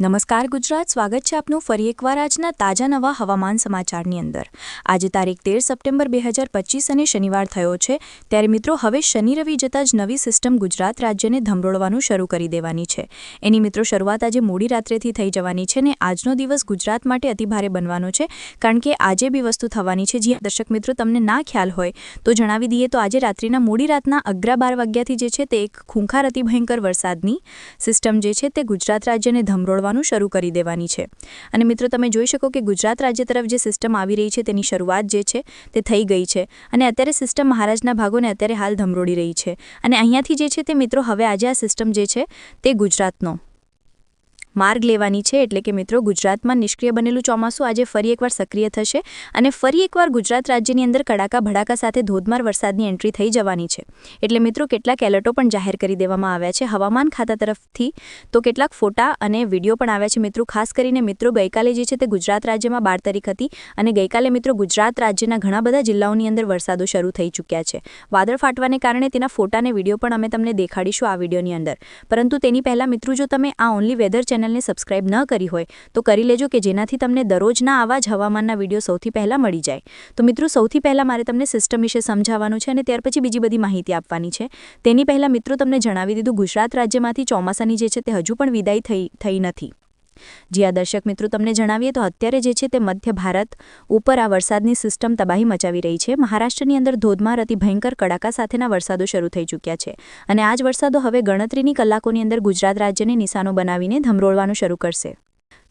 નમસ્કાર ગુજરાત, સ્વાગત છે આપનું ફરી એકવાર આજના તાજા નવા હવામાન સમાચારની અંદર। આજે તારીખ 13 સપ્ટેમ્બર 2025 અને શનિવાર થયો છે, ત્યારે મિત્રો હવે શનિ રવિ જતાં જ નવી સિસ્ટમ ગુજરાત રાજ્યને ધમરોળવાનું શરૂ કરી દેવાની છે। એની મિત્રો શરૂઆત આજે મોડી રાત્રેથી થઈ જવાની છે અને આજનો દિવસ ગુજરાત માટે અતિભારે બનવાનો છે, કારણ કે આજે બી વસ્તુ થવાની છે। જે દર્શક મિત્રો તમને ના ખ્યાલ હોય તો જણાવી દઈએ તો આજે રાત્રિના મોડી રાતના 11-12 વાગ્યાથી જે છે તે એક ખૂંખાર અતિભયંકર વરસાદની સિસ્ટમ જે છે તે ગુજરાત રાજ્યને ધમરોળવા શરૂ કરી દેવાની છે। અને મિત્રો તમે જોઈ શકો કે ગુજરાત રાજ્ય તરફ જે સિસ્ટમ આવી રહી છે તેની શરૂઆત જે છે તે થઈ ગઈ છે અને અત્યારે સિસ્ટમ મહારાષ્ટ્રના ભાગોને અત્યારે હાલ ધમરોળી રહી છે અને અહીંયાથી જે છે તે મિત્રો હવે આજે આ સિસ્ટમ જે છે તે ગુજરાતનો માર્ગ લેવાની છે। એટલે કે મિત્રો ગુજરાતમાં નિષ્ક્રિય બનેલું ચોમાસું આજે ફરી એકવાર સક્રિય થશે અને ફરી એકવાર ગુજરાત રાજ્યની અંદર કડાકા ભડાકા સાથે ધોધમાર વરસાદની એન્ટ્રી થઈ જવાની છે। એટલે મિત્રો કેટલાક એલર્ટો પણ જાહેર કરી દેવામાં આવ્યા છે હવામાન ખાતા તરફથી, તો કેટલાક ફોટા અને વિડીયો પણ આવ્યા છે। મિત્રો ખાસ કરીને મિત્રો ગઈકાલે જે છે તે ગુજરાત રાજ્યમાં 12 તારીખ હતી અને ગઈકાલે મિત્રો ગુજરાત રાજ્યના ઘણા બધા જિલ્લાઓની અંદર વરસાદો શરૂ થઈ ચૂક્યા છે। વાદળ ફાટવાને કારણે તેના ફોટા અને વિડીયો પણ અમે તમને દેખાડીશું આ વિડીયોની અંદર, પરંતુ તેની પહેલાં મિત્રો જો તમે આ ઓનલી વેધર ચેનલને સબસ્ક્રાઇબ ન કરી હોય તો કરી લેજો કે જેનાથી તમને દરરોજના આવા જ હવામાનના વિડીયો સૌથી પહેલાં મળી જાય। તો મિત્રો સૌથી પહેલાં મારે તમને સિસ્ટમ વિશે સમજાવવાનું છે અને ત્યાર પછી બીજી બધી માહિતી આપવાની છે। તેની પહેલાં મિત્રો તમને જણાવી દીધું ગુજરાત રાજ્યમાંથી ચોમાસાની જે છે તે હજુ પણ વિદાય થઈ નથી। જી આ દર્શક મિત્રો તમને જણાવીએ તો અત્યારે જે છે તે મધ્ય ભારત ઉપર આ વરસાદની સિસ્ટમ તબાહી મચાવી રહી છે। મહારાષ્ટ્રની અંદર ધોધમાર અતિ ભયંકર કડાકા સાથેના વરસાદો શરૂ થઈ ચૂક્યા છે અને આ જ વરસાદો હવે ગણતરીની કલાકોની અંદર ગુજરાત રાજ્યને નિશાનો બનાવીને ધમરોળવાનું શરૂ કરશે।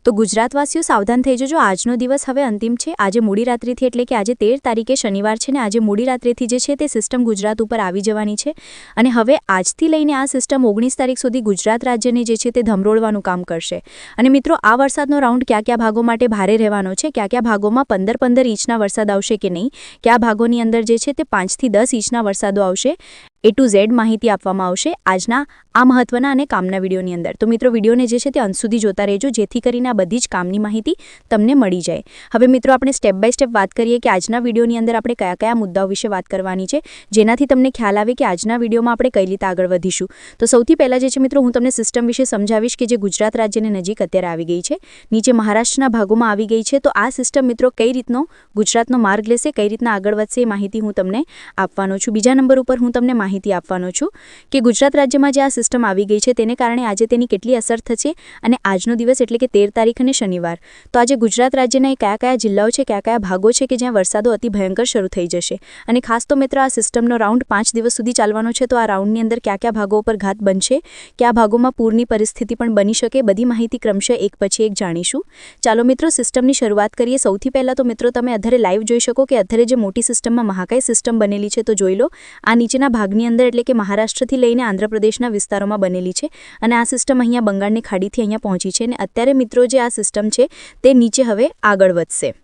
તો ગુજરાતવાસીઓ સાવધાન થઈ જજો, આજનો દિવસ હવે અંતિમ છે। આજે મોડી રાત્રિથી એટલે કે આજે 13 તારીખે શનિવાર છે ને આજે મોડી રાત્રિથી જે છે તે સિસ્ટમ ગુજરાત ઉપર આવી જવાની છે અને હવે આજથી લઈને આ સિસ્ટમ 19 તારીખ સુધી ગુજરાત રાજ્યને જે છે તે ધમરોળવાનું કામ કરશે। અને મિત્રો આ વરસાદનો રાઉન્ડ કયા ભાગો માટે ભારે રહેવાનો છે, કયા ભાગોમાં 15-15 ઇંચના વરસાદ આવશે કે નહીં, કયા ભાગોની અંદર જે છે તે 5 થી 10 ઇંચના વરસાદો આવશે, A to Z માહિતી આપવામાં આવશે આજના આ મહત્વના અને કામના વિડીયોની અંદર। તો મિત્રો વિડીયોને જે છે તે અંત સુધી જોતા રહેજો જેથી કરીને આ બધી જ કામની માહિતી તમને મળી જાય। હવે મિત્રો આપણે સ્ટેપ બાય સ્ટેપ વાત કરીએ કે આજના વિડીયોની અંદર આપણે કયા મુદ્દાઓ વિશે વાત કરવાની છે, જેનાથી તમને ખ્યાલ આવે કે આજના વિડીયોમાં આપણે કઈ રીતે આગળ વધીશું। તો સૌથી પહેલાં જે છે મિત્રો હું તમને સિસ્ટમ વિશે સમજાવીશ કે જે ગુજરાત રાજ્યની નજીક અત્યારે આવી ગઈ છે, નીચે મહારાષ્ટ્રના ભાગોમાં આવી ગઈ છે। તો આ સિસ્ટમ મિત્રો કઈ રીતનો ગુજરાતનો માર્ગ લેશે, કઈ રીતના આગળ વધશે એ માહિતી હું તમને આપવાનો છું। બીજા નંબર ઉપર હું તમને માહિતી આપવાનો છું કે ગુજરાત રાજ્યમાં જે આ સિસ્ટમ આવી ગઈ છે તેને કારણે આજે તેની કેટલી અસર થશે અને આજનો દિવસ એટલે કે 13 તારીખ અને શનિવાર, તો આજે ગુજરાત રાજ્યના કયા જિલ્લાઓ છે, કયા ભાગો છે કે જ્યાં વરસાદો અતિ ભયંકર શરૂ થઈ જશે। અને ખાસ તો મિત્રો આ સિસ્ટમનો રાઉન્ડ 5 દિવસ સુધી ચાલવાનો છે, તો આ રાઉન્ડની અંદર કયા ભાગો ઉપર ઘાત બનશે, કયા ભાગોમાં પૂરની પરિસ્થિતિ પણ બની શકે, બધી માહિતી ક્રમશઃ એક પછી એક જાણીશું। ચાલો મિત્રો સિસ્ટમની શરૂઆત કરીએ। સૌથી પહેલાં તો મિત્રો તમે અત્યારે લાઈવ જોઈ શકો કે અત્યારે જે મોટી સિસ્ટમમાં મહાકાય સિસ્ટમ બનેલી છે, તો જોઈ લો આ નીચેના ભાગની અંદર એટલે કે મહારાષ્ટ્રથી લઈને આંધ્રપ્રદેશના વિસ્તારોમાં બનેલી છે અને આ સિસ્ટમ અહીંયા બંગાળની ખાડીથી અહીંયા પહોંચી છે અને અત્યારે મિત્રો જે આ સિસ્ટમ છે તે નીચે હવે આગળ વધશે।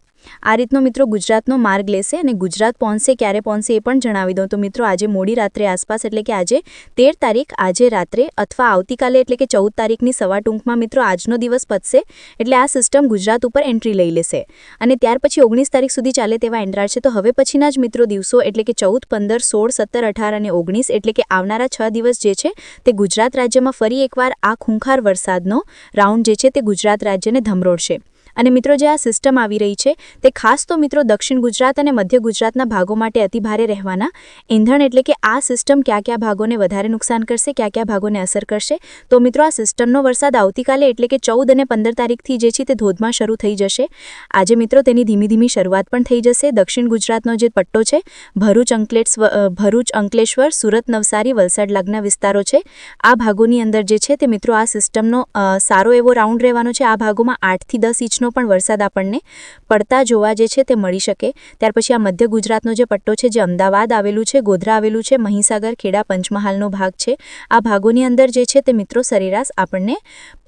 આ રીતનો મિત્રો ગુજરાતનો માર્ગ લેશે અને ગુજરાત પહોંચશે, ક્યારે પહોંચશે એ પણ જણાવી દઉં તો મિત્રો આજે મોડી રાત્રે આસપાસ એટલે કે આજે 13 તારીખ આજે રાત્રે અથવા આવતીકાલે એટલે કે 14 તારીખની સવા ટૂંકમાં મિત્રો આજનો દિવસ પતશે એટલે આ સિસ્ટમ ગુજરાત ઉપર એન્ટ્રી લઈ લેશે અને ત્યાર પછી 19 તારીખ સુધી ચાલે તેવા એન્ડ્રાર છે। તો હવે પછીના જ મિત્રો દિવસો એટલે કે 14, 15, 16, 17, 18 અને 19 એટલે કે આવનારા 6 દિવસ જે છે તે ગુજરાત રાજ્યમાં ફરી એકવાર આ ખૂંખાર વરસાદનો રાઉન્ડ જે છે તે ગુજરાત રાજ્યને ધમરોળશે। અને મિત્રો જે આ સિસ્ટમ આવી રહી છે તે ખાસ તો મિત્રો દક્ષિણ ગુજરાત અને મધ્ય ગુજરાતના ભાગો માટે અતિભારે રહેવાના ઈંધણ એટલે કે આ સિસ્ટમ કયા ભાગોને વધારે નુકસાન કરશે, કયા ભાગોને અસર કરશે, તો મિત્રો આ સિસ્ટમનો વરસાદ આવતીકાલે એટલે કે 14 અને 15 તારીખથી જે છે તે ધોધમાં શરૂ થઈ જશે। આજે મિત્રો તેની ધીમી શરૂઆત પણ થઈ જશે। દક્ષિણ ગુજરાતનો જે પટ્ટો છે ભરૂચ, અંકલેશ્વર, સુરત, નવસારી, વલસાડ લગ્ન વિસ્તારો છે, આ ભાગોની અંદર જે છે તે મિત્રો આ સિસ્ટમનો સારો એવો રાઉન્ડ રહેવાનો છે। આ ભાગોમાં 8 થી 10 ઇંચનો પણ વરસાદ આપણને પડતા જોવા જે છે તે મળી શકે। ત્યાર પછી આ મધ્ય ગુજરાતનો જે પટ્ટો છે જે અમદાવાદ આવેલું છે, ગોધરા આવેલું છે, મહીસાગર, ખેડા, પંચમહાલનો ભાગ છે, આ ભાગોની અંદર જે છે તે મિત્રો સરેરાશ આપણને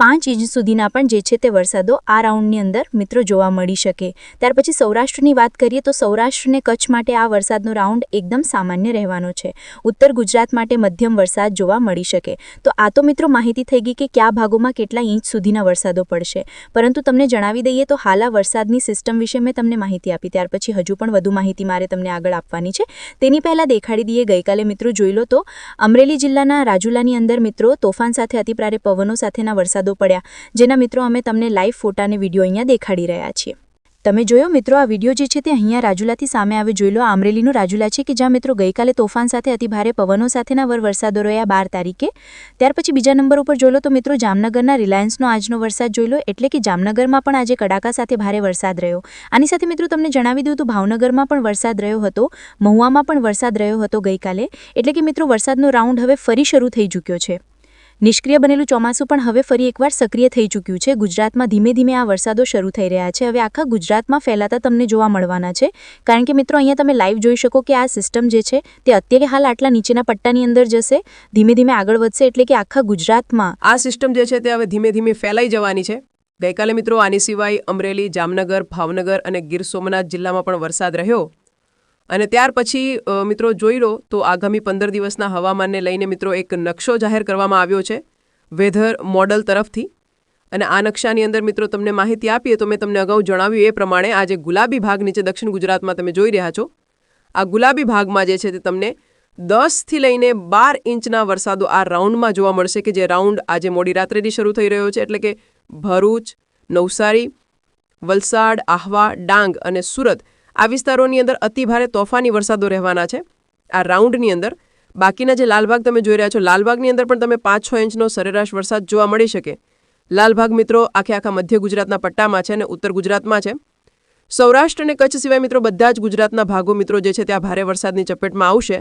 5 ઇંચ સુધીના પણ જે છે તે વરસાદો આ રાઉન્ડની અંદર મિત્રો જોવા મળી શકે। ત્યાર પછી સૌરાષ્ટ્રની વાત કરીએ તો સૌરાષ્ટ્ર અને કચ્છ માટે આ વરસાદનો રાઉન્ડ એકદમ સામાન્ય રહેવાનો છે। ઉત્તર ગુજરાત માટે મધ્યમ વરસાદ જોવા મળી શકે। તો આ તો મિત્રો માહિતી થઈ ગઈ કે કયા ભાગોમાં કેટલા ઇંચ સુધીના વરસાદો પડશે, પરંતુ તમને જણાવી દઈએ તો હાલ આ વરસાદની સિસ્ટમ વિશે મેં તમને માહિતી આપી, ત્યાર પછી હજુ પણ વધુ માહિતી મારે તમને આગળ આપવાની છે. તેની પહેલાં દેખાડી દઈએ, ગઈકાલે મિત્રો જોઈ લો તો અમરેલી જિલ્લાના રાજુલાની અંદર મિત્રો તોફાન સાથે અતિભારે પવનો સાથેના વરસાદો પડ્યા, જેના મિત્રો અમે તમને લાઈવ ફોટા અને વિડીયો અહીંયા દેખાડી રહ્યા છીએ. તમે જોયો મિત્રો, આ વિડીયો જે છે તે અહીંયા રાજુલાથી સામે આવે. જોઈ લો, અમરેલીનું રાજુલા છે કે જ્યાં મિત્રો ગઈકાલે તોફાન સાથે અતિભારે પવનો સાથેના વરસાદો રહ્યા 12 તારીખે. ત્યાર પછી બીજા નંબર ઉપર જોઈ લો તો મિત્રો જામનગરના રિલાયન્સનો આજનો વરસાદ જોઈ લો, એટલે કે જામનગરમાં પણ આજે કડાકા સાથે ભારે વરસાદ રહ્યો. આની સાથે મિત્રો તમને જણાવી દઉં તો ભાવનગરમાં પણ વરસાદ રહ્યો હતો, મહુવામાં પણ વરસાદ રહ્યો હતો ગઈકાલે. એટલે કે મિત્રો વરસાદનો રાઉન્ડ હવે ફરી શરૂ થઈ ચૂક્યો છે. નિષ્ક્રિય બનેલું ચોમાસું પણ હવે ફરી એકવાર સક્રિય થઈ ચૂક્યું છે. ગુજરાતમાં ધીમે ધીમે આ વરસાદો શરૂ થઈ રહ્યા છે. હવે આખા ગુજરાતમાં ફેલાતા તમને જોવા મળવાના છે, કારણ કે મિત્રો અહીંયા તમે લાઈવ જોઈ શકો કે આ સિસ્ટમ જે છે તે અત્યારે હાલ આટલા નીચેના પટ્ટાની અંદર જશે, ધીમે ધીમે આગળ વધશે, એટલે કે આખા ગુજરાતમાં આ સિસ્ટમ જે છે તે હવે ધીમે ધીમે ફેલાઈ જવાની છે. ગઈકાલે મિત્રો આની સિવાય અમરેલી, જામનગર, ભાવનગર અને ગીર સોમનાથ જિલ્લામાં પણ વરસાદ રહ્યો. અને ત્યાર પછી મિત્રો જોઈ લો તો આગામી 15 દિવસના હવામાનને લઈને મિત્રો એક નકશો જાહેર કરવામાં આવ્યો છે વેધર મોડલ તરફથી. અને આ નકશાની અંદર મિત્રો તમને માહિતી આપીએ તો મેં તમને અગાઉ જણાવ્યું એ પ્રમાણે આ જે ગુલાબી ભાગ નીચે દક્ષિણ ગુજરાતમાં તમે જોઈ રહ્યા છો, આ ગુલાબી ભાગમાં જે છે તે તમને 10થી લઈને 12 ઇંચના વરસાદો આ રાઉન્ડમાં જોવા મળશે, કે જે રાઉન્ડ આજે મોડી રાત્રેથી શરૂ થઈ રહ્યો છે. એટલે કે ભરૂચ, નવસારી, વલસાડ, આહવા, ડાંગ અને સુરત આ વિસ્તારોની અંદર અતિભારે તોફાની વરસાદો રહેવાના છે આ રાઉન્ડની અંદર. બાકીના જે લાલભાગ તમે જોઈ રહ્યા છો, લાલભાગની અંદર પણ તમે 5-6 ઇંચનો સરેરાશ વરસાદ જોવા મળી શકે. લાલભાગ મિત્રો આખા મધ્ય ગુજરાતના પટ્ટામાં છે અને ઉત્તર ગુજરાતમાં છે. સૌરાષ્ટ્ર અને કચ્છ સિવાય મિત્રો બધા જ ગુજરાતના ભાગો મિત્રો જે છે ત્યાં ભારે વરસાદની ચપેટમાં આવશે.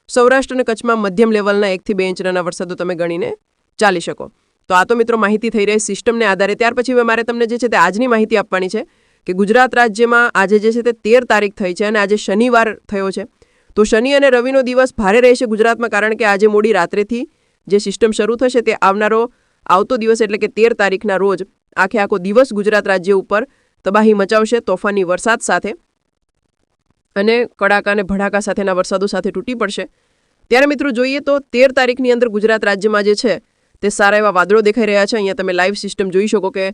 સૌરાષ્ટ્ર અને કચ્છમાં મધ્યમ લેવલના 1 થી 2 ઇંચના વરસાદો તમે ગણીને ચાલી શકો. તો આ તો મિત્રો માહિતી થઈ રહી સિસ્ટમને આધારે. ત્યાર પછી હવે મારે તમને જે છે તે આજની માહિતી આપવાની છે કે ગુજરાત રાજ્યમાં આજે જે છે તે 13 તારીખ થઈ છે અને આજે શનિવાર થયો છે. તો શનિ અને રવિનો દિવસ ભારે રહેશે ગુજરાતમાં, કારણ કે આજે મોડી રાત્રેથી જે સિસ્ટમ શરૂ થશે તે આવતો દિવસ એટલે કે 13 તારીખના રોજ આખો દિવસ ગુજરાત રાજ્ય ઉપર તબાહી મચાવશે તોફાની વરસાદ સાથે અને કડાકા અને ભડાકા સાથેના વરસાદો સાથે તૂટી પડશે. ત્યારે મિત્રો જોઈએ તો 13 તારીખની અંદર ગુજરાત રાજ્યમાં જે છે તે સારા એવા વાદળો દેખાઈ રહ્યા છે. અહીંયા તમે લાઈવ સિસ્ટમ જોઈ શકો કે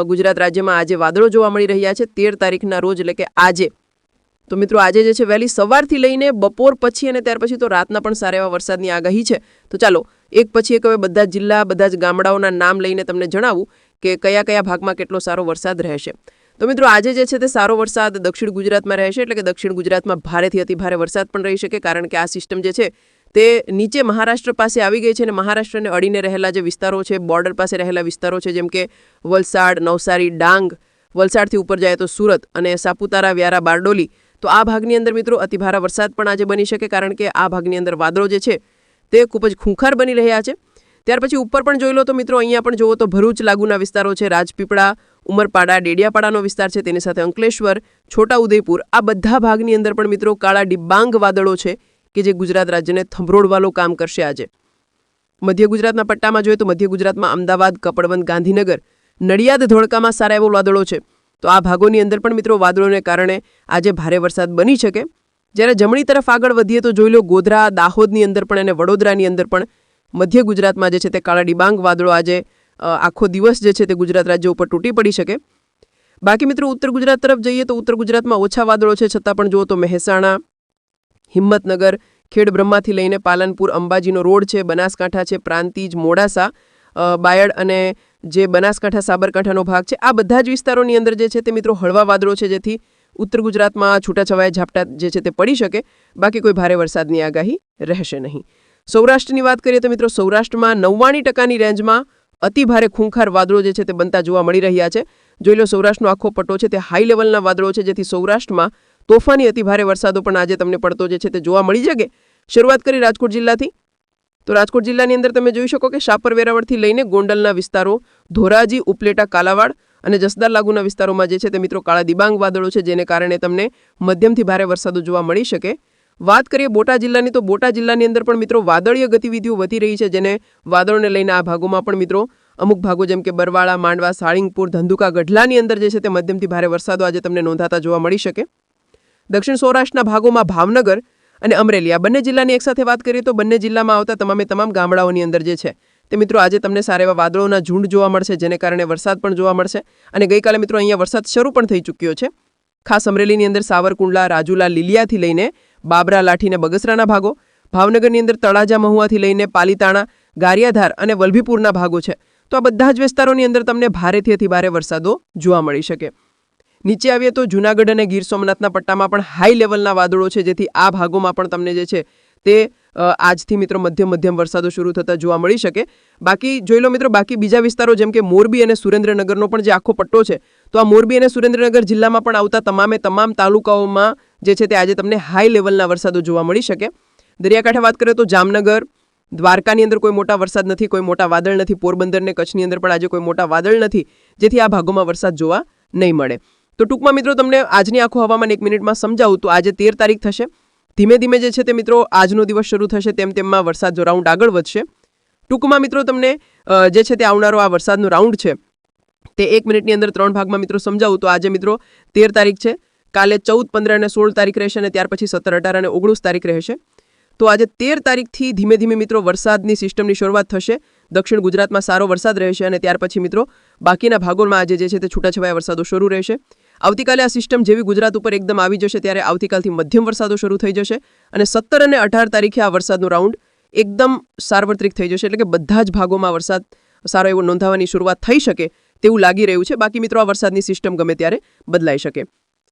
ગુજરાત રાજ્યમાં આજે વાદળો જોવા મળી રહ્યા છે 13 તારીખના રોજ, એટલે કે આજે. તો મિત્રો આજે જે છે વહેલી સવારથી લઈને બપોર પછી અને ત્યાર પછી તો રાતના પણ સારા એવા વરસાદની આગાહી છે. તો ચાલો એક પછી એક હવે બધા જ જિલ્લા, બધા જ ગામડાઓના નામ લઈને તમને જણાવું કે કયા કયા ભાગમાં કેટલો સારો વરસાદ રહેશે. તો મિત્રો આજે જે છે તે સારો વરસાદ દક્ષિણ ગુજરાતમાં રહેશે, એટલે કે દક્ષિણ ગુજરાતમાં ભારેથી અતિભારે વરસાદ પણ રહી શકે, કારણ કે આ સિસ્ટમ જે છે તે નીચે મહારાષ્ટ્ર પાસે આવી ગઈ છે અને મહારાષ્ટ્રને અડીને રહેલા જે વિસ્તારો છે, બોર્ડર પાસે રહેલા વિસ્તારો છે, જેમ કે વલસાડ, નવસારી, ડાંગ, વલસાડથી ઉપર જાય તો સુરત અને સાપુતારા, વ્યારા, બારડોલી, તો આ ભાગની અંદર મિત્રો અતિભારે વરસાદ પણ આજે બની શકે, કારણ કે આ ભાગની અંદર વાદળો જે છે તે ખૂબ જ ખૂંખાર બની રહ્યા છે. ત્યાર પછી ઉપર પણ જોઈ લો તો મિત્રો અહીંયા પણ જુઓ તો ભરૂચ લાગુના વિસ્તારો છે, રાજપીપળા, ઉમરપાડા, ડેડિયાપાડાનો વિસ્તાર છે, તેની સાથે અંકલેશ્વર, છોટાઉદેપુર, આ બધા ભાગની અંદર પણ મિત્રો કાળા ડિબાંગ વાદળો છે કે જે ગુજરાત રાજ્યને થંભરોળવાળું કામ કરશે આજે. મધ્ય ગુજરાતના પટ્ટામાં જોઈએ તો મધ્ય ગુજરાતમાં અમદાવાદ, કપડવંત, ગાંધીનગર, નડિયાદ, ધોળકામાં સારા એવો વાદળો છે. તો આ ભાગોની અંદર પણ મિત્રો વાદળોને કારણે આજે ભારે વરસાદ બની શકે. જ્યારે જમણી તરફ આગળ વધીએ તો જોઈ લો ગોધરા, દાહોદની અંદર પણ અને વડોદરાની અંદર પણ મધ્ય ગુજરાતમાં જે છે તે કાળા ડિબાંગ વાદળો આજે આખો દિવસ જે છે તે ગુજરાત રાજ્ય ઉપર તૂટી પડી શકે. બાકી મિત્રો ઉત્તર ગુજરાત તરફ જઈએ તો ઉત્તર ગુજરાતમાં ઓછા વાદળો છે, છતાં પણ જુઓ તો મહેસાણા, હિંમતનગર, ખેડ બ્રહ્માથી લઈને પાલનપુર, અંબાજીનો રોડ છે, બનાસકાંઠા છે, પ્રાંતિજ, મોડાસા, બાયડ અને જે બનાસકાંઠા સાબરકાંઠાનો ભાગ છે, આ બધા જ વિસ્તારોની અંદર જે છે તે મિત્રો હળવા વાદળો છે, જેથી ઉત્તર ગુજરાતમાં છૂટાછવાયા ઝાપટા જે છે તે પડી શકે. બાકી કોઈ ભારે વરસાદની આગાહી રહેશે નહીં. સૌરાષ્ટ્રની વાત કરીએ તો મિત્રો સૌરાષ્ટ્રમાં 99% રેન્જમાં અતિભારે ખૂંખાર વાદળો જે છે તે બનતા જોવા મળી રહ્યા છે. જોઈ લો સૌરાષ્ટ્રનો આખો પટ્ટો છે તે હાઈ લેવલના વાદળો છે, જેથી સૌરાષ્ટ્રમાં તોફાની અતિભારે વરસાદો પણ આજે તમને પડતો જે છે તે જોવા મળી શકે. શરૂઆત કરી રાજકોટ જિલ્લાથી, તો રાજકોટ જિલ્લાની અંદર તમે જોઈ શકો કે શાપર, વેરાવળથી લઈને ગોંડલના વિસ્તારો, ધોરાજી, ઉપલેટા, કાલાવાડ અને જસદણ લાગુના વિસ્તારોમાં જે છે તે મિત્રો કાળા દિબાંગ વાદળો છે, જેને કારણે તમને મધ્યમથી ભારે વરસાદો જોવા મળી શકે. વાત કરીએ બોટાદ જિલ્લાની, તો બોટાદ જિલ્લાની અંદર પણ મિત્રો વાદળીય ગતિવિધિઓ વધી રહી છે, જેને વાદળોને લઈને આ ભાગોમાં પણ મિત્રો અમુક ભાગો જેમ કે બરવાળા, માંડવા, સાળીંગપુર, ધંધુકા, ગઢલાની અંદર જે છે તે મધ્યમથી ભારે વરસાદો આજે તમને નોંધાતા જોવા મળી શકે. દક્ષિણ સૌરાષ્ટ્રના ભાગોમાં ભાવનગર અને અમરેલી આ બંને જિલ્લાની એકસાથે વાત કરીએ તો બંને જિલ્લામાં આવતા તમામ ગામડાઓની અંદર જે છે તે મિત્રો આજે તમને સારા એવા વાદળોના ઝુંડ જોવા મળશે, જેને કારણે વરસાદ પણ જોવા મળશે. અને ગઈકાલે મિત્રો અહીંયા વરસાદ શરૂ પણ થઈ ચૂક્યો છે. ખાસ અમરેલીની અંદર સાવરકુંડલા, રાજુલા, લીલિયાથી લઈને બાબરા, લાઠી અને બગસરાના ભાગો, ભાવનગરની અંદર તળાજા, મહુવાથી લઈને પાલીતાણા, ગારિયાધાર અને વલભીપુરના ભાગો છે. તો આ બધા જ વિસ્તારોની અંદર તમને ભારેથી અતિ ભારે વરસાદો જોવા મળી શકે. નીચે આવીએ તો જૂનાગઢ અને ગીર સોમનાથના પટ્ટામાં પણ હાઈ લેવલના વાદળો છે, જેથી આ ભાગોમાં પણ તમને જે છે તે આજથી મિત્રો મધ્યમ વરસાદો શરૂ થતા જોવા મળી શકે. બાકી જોઈ લો મિત્રો, બાકી બીજા વિસ્તારો જેમ કે મોરબી અને સુરેન્દ્રનગરનો પણ જે આખો પટ્ટો છે, તો આ મોરબી અને સુરેન્દ્રનગર જિલ્લામાં પણ આવતા તમામ તાલુકાઓમાં જે છે તે આજે તમને હાઈ લેવલના વરસાદો જોવા મળી શકે. દરિયાકાંઠે વાત કરીએ તો જામનગર, દ્વારકાની અંદર કોઈ મોટા વરસાદ નથી, કોઈ મોટા વાદળ નથી. પોરબંદર ને કચ્છની અંદર પણ આજે કોઈ મોટા વાદળ નથી, જેથી આ ભાગોમાં વરસાદ જોવા નહીં મળે. તો ટૂંકમાં મિત્રો તમને આજની આખું હવામાન 1 મિનિટમાં સમજાવું તો આજે 13 તારીખ થશે. ધીમે ધીમે જે છે તે મિત્રો આજનો દિવસ શરૂ થશે, તેમમાં વરસાદ જો રાઉન્ડ આગળ વધશે. ટૂંકમાં મિત્રો તમને જે છે તે આવનારો આ વરસાદનો રાઉન્ડ છે તે 1 મિનિટની અંદર 3 ભાગમાં મિત્રો સમજાવું તો આજે મિત્રો 13 તારીખ છે, કાલે 14, 15 અને 16 તારીખ રહેશે અને ત્યાર પછી 17, 18 અને 19 તારીખ રહેશે. તો આજે 13 તારીખથી ધીમે ધીમે મિત્રો વરસાદની સિસ્ટમની શરૂઆત થશે. દક્ષિણ ગુજરાતમાં સારો વરસાદ રહેશે અને ત્યાર પછી મિત્રો બાકીના ભાગોમાં આજે જે છે તે છૂટાછવાયા વરસાદો શરૂ રહેશે. આવતીકાલે આ સિસ્ટમ જેવી ગુજરાત ઉપર એકદમ આવી જશે ત્યારે આવતીકાલથી મધ્યમ વરસાદો શરૂ થઈ જશે અને 17 અને 18 તારીખે આ વરસાદનો રાઉન્ડ એકદમ સાર્વત્રિક થઈ જશે, એટલે કે બધા જ ભાગોમાં વરસાદ સારો એવો નોંધાવાની શરૂઆત થઈ શકે તેવું લાગી રહ્યું છે. બાકી મિત્રો આ વરસાદની સિસ્ટમ ગમે ત્યારે બદલાઈ શકે.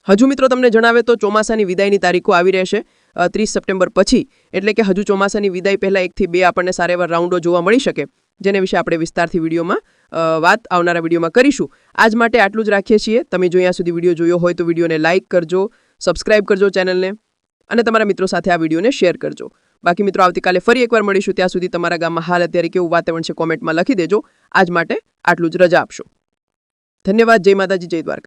હજુ મિત્રો તમને જણાવે તો ચોમાસાની વિદાયની તારીખો આવી રહેશે 30 સપ્ટેમ્બર પછી, એટલે કે હજુ ચોમાસાની વિદાય પહેલાં 1 થી 2 આપણને સારા એવા રાઉન્ડો જોવા મળી શકે, જેને વિશે આપણે વિસ્તારથી વિડીયોમાં વાત આવનારા વિડીયોમાં કરીશું. આજ માટે આટલું જ રાખીએ છીએ. તમે જો અહીંયા સુધી વિડીયો જોયો હોય તો વિડીયોને લાઇક કરજો, સબસ્ક્રાઇબ કરજો ચેનલને અને તમારા મિત્રો સાથે આ વિડીયોને શેર કરજો. બાકી મિત્રો આવતીકાલે ફરી એકવાર મળીશું. ત્યાં સુધી તમારા ગામમાં હાલ અત્યારે કેવું વાતાવરણ છે કોમેન્ટમાં લખી દેજો. આજ માટે આટલું જ, રજા આપશો. ધન્યવાદ. જય માતાજી, જય દ્વારકા.